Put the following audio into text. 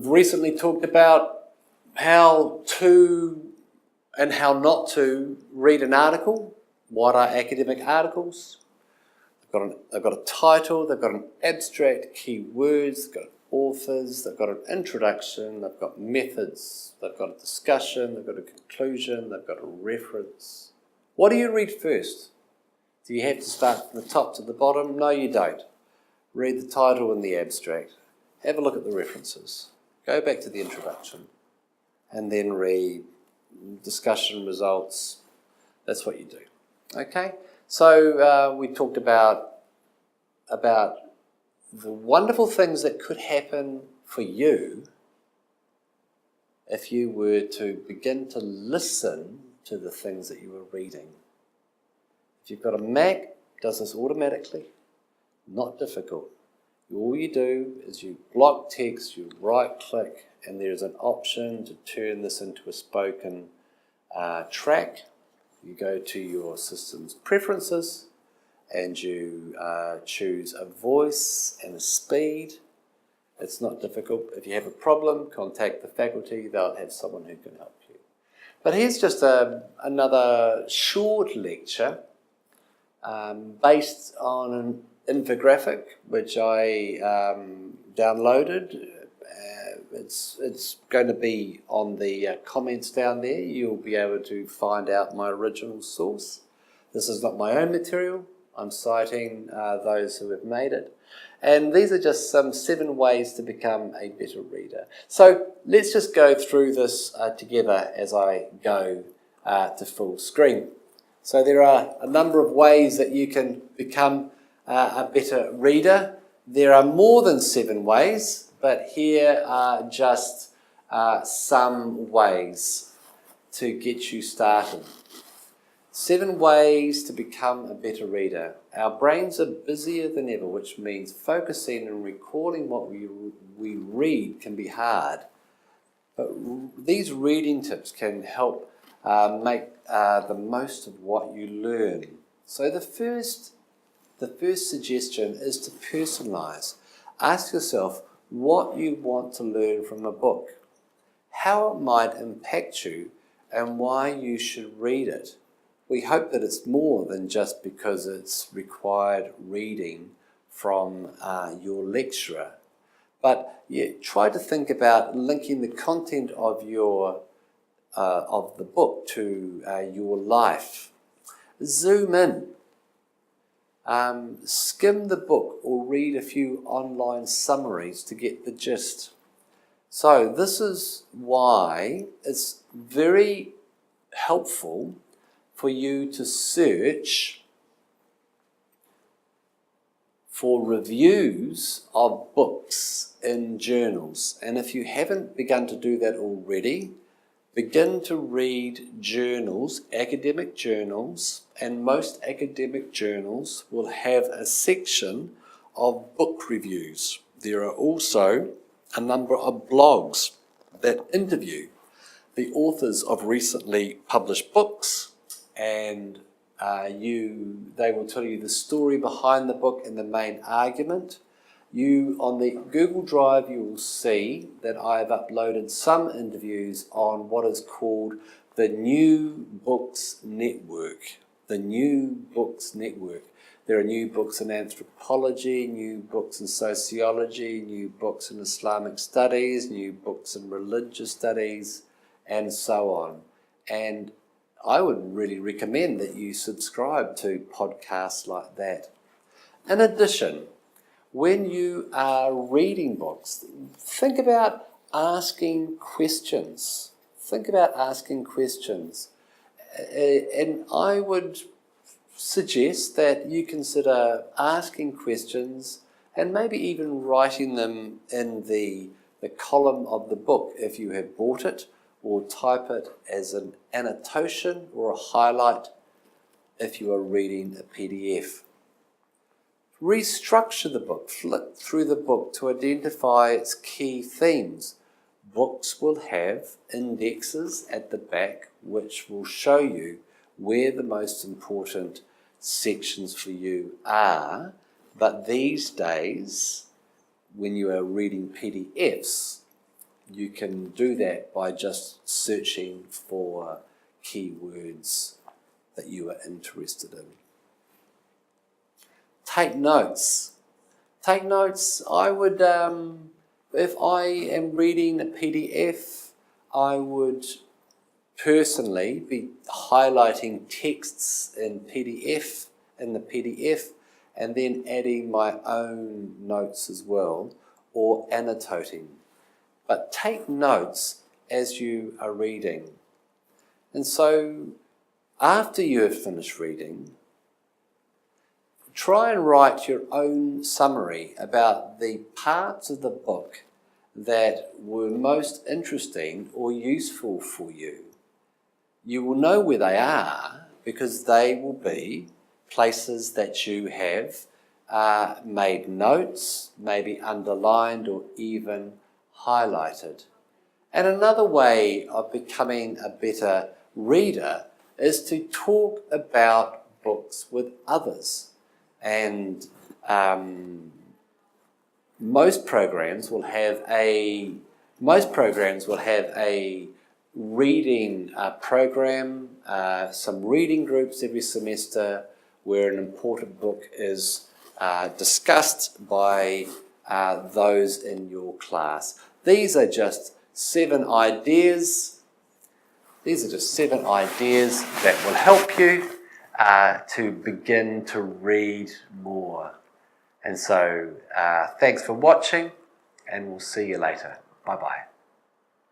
recently talked about how to and how not to read an article. What are academic articles? They've got a title, they've got an abstract, key words, they've got authors, they've got an introduction, they've got methods, they've got a discussion, they've got a conclusion, they've got a reference. What do you read first? Do you have to start from the top to the bottom? No, you don't. Read the title and the abstract. Have a look at the references. Go back to the introduction. And then read discussion results. That's what you do. Okay? So we talked about the wonderful things that could happen for you if you were to begin to listen to the things that you were reading. If you've got a Mac, it does this automatically. Not difficult. All you do is you block text, you right-click, and there's an option to turn this into a spoken track. You go to your system's preferences and you choose a voice and a speed. It's not difficult. If you have a problem, contact the faculty. They'll have someone who can help you. But here's just another short lecture based on an infographic which I downloaded. It's going to be on the comments down there. You'll be able to find out my original source. This is not my own material. I'm citing those who have made it. And these are just some 7 ways to become a better reader. So let's just go through this together as I go to full screen. So there are a number of ways that you can become a better reader. There are more than 7 ways. But here are just some ways to get you started. 7 ways to become a better reader. Our brains are busier than ever, which means focusing and recalling what we read can be hard. But these reading tips can help make the most of what you learn. So the first suggestion is to personalize. Ask yourself what you want to learn from a book, how it might impact you, and why you should read it. We hope that it's more than just because it's required reading from your lecturer. But try to think about linking the content of the book to your life. Zoom in. Skim the book or read a few online summaries to get the gist. So this is why it's very helpful for you to search for reviews of books in journals. And if you haven't begun to do that already, begin to read journals, academic journals, and most academic journals will have a section of book reviews. There are also a number of blogs that interview the authors of recently published books, and they will tell you the story behind the book and the main argument. On the Google Drive, you will see that I have uploaded some interviews on what is called the New Books Network. The New Books Network. There are new books in anthropology, new books in sociology, new books in Islamic studies, new books in religious studies, and so on. And I would really recommend that you subscribe to podcasts like that. In addition, when you are reading books, think about asking questions. Think about asking questions. And I would suggest that you consider asking questions and maybe even writing them in the column of the book if you have bought it, or type it as an annotation or a highlight if you are reading a PDF. Restructure the book, flip through the book to identify its key themes. Books will have indexes at the back which will show you where the most important sections for you are, but these days, when you are reading PDFs, you can do that by just searching for keywords that you are interested in. Take notes. Take notes. I would, if I am reading a PDF, I would personally be highlighting texts in the PDF, and then adding my own notes as well, or annotating. But take notes as you are reading. And so, after you have finished reading, try and write your own summary about the parts of the book that were most interesting or useful for you. You will know where they are because they will be places that you have made notes, maybe underlined or even highlighted. And another way of becoming a better reader is to talk about books with others. And most programs will have a reading program, some reading groups every semester where an important book is discussed by those in your class. These are just 7 ideas. These are just 7 ideas that will help you to begin to read more. And so thanks for watching, and we'll see you later. Bye-bye.